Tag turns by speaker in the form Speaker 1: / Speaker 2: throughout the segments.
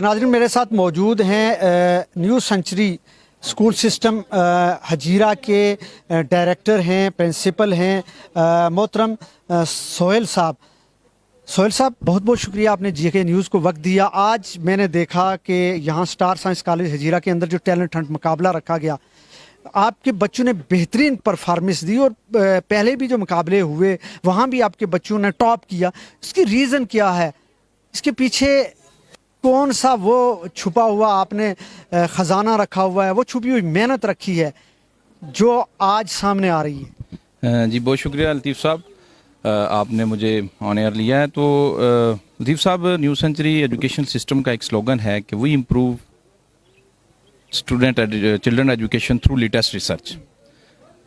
Speaker 1: नाज़रीन मेरे साथ मौजूद हैं new century school system Hazira के डायरेक्टर हैं, प्रिंसिपल हैं मोहतरम सोहेल साहब। सोहेल साहब, बहुत बहुत शुक्रिया, आपने जीके न्यूज़ को वक्त दिया। आज मैंने देखा कि यहाँ स्टार साइंस कॉलेज हजीरा के अंदर जो टैलेंट हंट मुकाबला रखा गया, आपके बच्चों ने बेहतरीन परफॉर्मेंस दी और पहले भी जो मुकाबले हुए वहाँ भी आपके बच्चों ने टॉप किया। इसकी रीज़न क्या है? इसके पीछे कौन सा वो छुपा हुआ आपने ख़जाना रखा हुआ है, वो छुपी हुई मेहनत रखी है जो आज सामने आ रही है?
Speaker 2: जी बहुत शुक्रिया लतीफ़ साहब, आपने मुझे ऑन एयर लिया है। तो लतीफ़ साहब, न्यू सेंचुरी एजुकेशन सिस्टम का एक स्लोगन है कि we improve children education through latest research.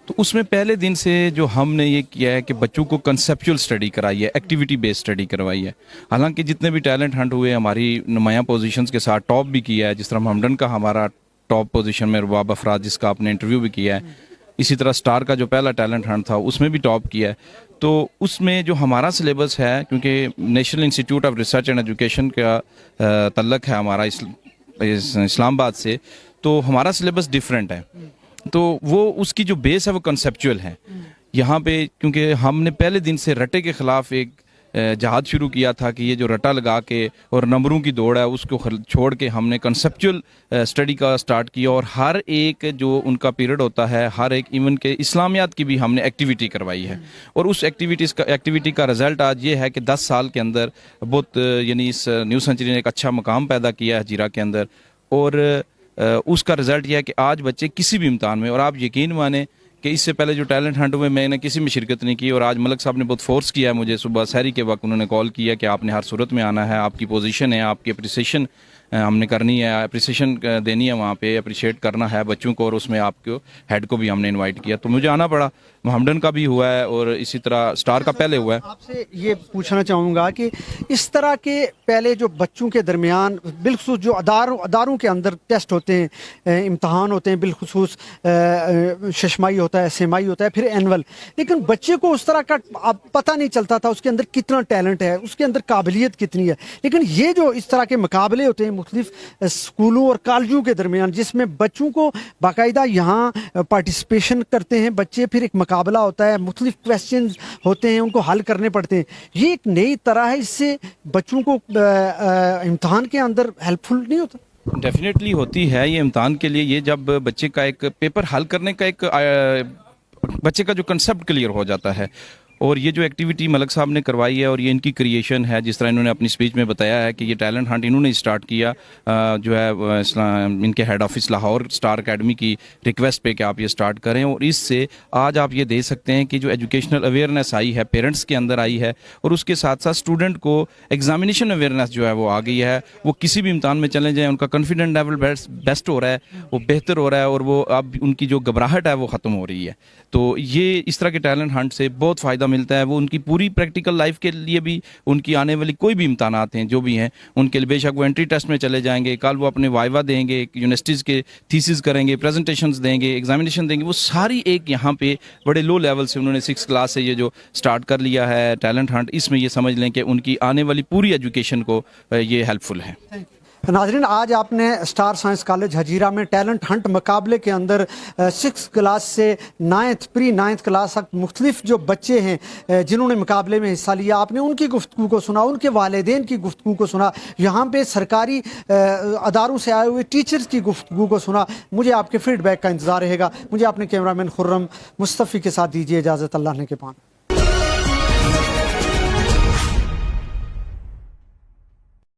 Speaker 2: तो उसमें पहले दिन से जो हमने ये किया है कि बच्चों को कंसेप्चुअल स्टडी कराई है, एक्टिविटी बेस्ड स्टडी करवाई है। हालांकि जितने भी टैलेंट हंट हुए हमारी नुमाया पोजीशंस के साथ टॉप भी किया है, जिस तरह मोहम्मडन का हमारा टॉप पोजीशन में रुबाब अफराज, जिसका आपने इंटरव्यू भी किया है। इसी तरह स्टार का जो पहला टैलेंट हंट था उसमें भी टॉप किया है। तो उसमें जो हमारा सिलेबस है, क्योंकि national institute of research and education का तल्लक है हमारा इस्लामाबाद से, तो हमारा सिलेबस डिफरेंट है। तो वो उसकी जो बेस है वो कंसेप्चुअल है। यहाँ पे क्योंकि हमने पहले दिन से रटे के ख़िलाफ़ एक जहाद शुरू किया था कि ये जो रटा लगा के और नंबरों की दौड़ है उसको छोड़ के हमने कंसेप्चुअल स्टडी का स्टार्ट किया। और हर एक जो उनका पीरियड होता है, हर एक इवन के इस्लामियात की भी हमने एक्टिविटी करवाई है। और उस एक्टिविटी का रिज़ल्ट आज ये है कि 10 साल के अंदर बहुत यानी इस न्यू सेंचुरी ने एक अच्छा मकाम पैदा किया है हजीरा के अंदर। और उसका रिज़ल्ट यह है कि आज बच्चे किसी भी इम्तहान में, और आप यकीन माने कि इससे पहले जो टैलेंट हंट हुए मैंने किसी में शिरकत नहीं की, और आज मलक साहब ने बहुत फोर्स किया है मुझे। सुबह सहरी के वक्त उन्होंने कॉल किया कि आपने हर सूरत में आना है, आपकी पोजीशन है, आपकी अप्रिसिएशन हमने करनी है, अप्रिसिएशन देनी है, वहाँ पे अप्रिशिएट करना है बच्चों को। और उसमें आपको हेड को भी हमने इनवाइट किया, तो मुझे आना पड़ा। मोहम्मडन का भी हुआ है और इसी तरह स्टार का पहले हुआ है।
Speaker 1: आपसे ये पूछना चाहूँगा कि इस तरह के पहले जो बच्चों के दरमियान बिलखुसूस जो अदारों के अंदर टेस्ट होते हैं, इम्तहान होते हैं, बिलखुसूस शशमाई होता है, सेमाई होता है, फिर एनुअल, लेकिन बच्चे को उस तरह का अब पता नहीं चलता था उसके अंदर कितना टैलेंट है, उसके अंदर काबिलियत कितनी है। लेकिन ये जो इस तरह के मुकाबले होते हैं मुख्तलिफ स्कूलों और कॉलेजों के दरमियान, जिसमें बच्चों को बाकायदा यहाँ पार्टिसिपेशन करते हैं बच्चे, फिर एक मुकाबला होता है, मुख्तलिफ क्वेश्चन होते हैं, उनको हल करने पड़ते हैं, ये एक नई तरह है। इससे बच्चों को इम्तहान के अंदर हेल्पफुल नहीं होता?
Speaker 2: डेफिनेटली होती है ये इम्तहान के लिए। ये जब बच्चे का एक पेपर हल करने का एक बच्चे का जो कंसेप्ट क्लियर हो जाता है, और ये जो एक्टिविटी मलक साहब ने करवाई है और ये इनकी क्रिएशन है, जिस तरह इन्होंने अपनी स्पीच में बताया है कि ये टैलेंट हंट इन्होंने स्टार्ट किया जो है इनके head office Lahore star academy की रिक्वेस्ट पे कि आप ये स्टार्ट करें। और इससे आज आप ये दे सकते हैं कि जो एजुकेशनल अवेयरनेस आई है पेरेंट्स के अंदर आई है, और उसके साथ साथ स्टूडेंट को एग्जामिनेशन अवेयरनेस जो है वो आ गई है। वो किसी भी इम्तहान में चले जाएँ, उनका कॉन्फिडेंट लेवल बेस्ट हो रहा है, वो बेहतर हो रहा है, और वो अब उनकी जो घबराहट है वो ख़त्म हो रही है। तो ये इस तरह के टैलेंट हंट से बहुत फ़ायदा मिलता है। वो उनकी पूरी प्रैक्टिकल लाइफ के लिए भी, उनकी आने वाली कोई भी इम्तहानात हैं जो भी हैं उनके लिए, बेशक वो एंट्री टेस्ट में चले जाएंगे, कल वो अपने वाइवा देंगे, यूनिवर्सिटीज़ के थीसिस करेंगे, प्रेजेंटेशंस देंगे, एग्जामिनेशन देंगे, वो सारी एक यहाँ पे बड़े लो लेवल से उन्होंने 6 क्लास से ये जो स्टार्ट कर लिया है टैलेंट हंट, इसमें ये समझ लें कि उनकी आने वाली पूरी एजुकेशन को ये हेल्पफुल है।
Speaker 1: नाज़रीन, आज आपने स्टार साइंस कॉलेज हजीरा में टैलेंट हंट मुकाबले के अंदर 6 क्लास से 9th प्री 9th क्लास तक मुख्तलिफ जो बच्चे हैं जिन्होंने मुकाबले में हिस्सा लिया, आपने उनकी गुफ्तगू को सुना, उनके वालिदैन की गुफ्तगू को सुना, यहाँ पे सरकारी अदारों से आए हुए टीचर्स की गुफ्तगू को सुना। मुझे आपके फीडबैक का इंतज़ार रहेगा। मुझे अपने कैमरामैन खुर्रम मुस्तफ़ी के साथ दीजिए इजाज़त। अल्लाह ने के पान।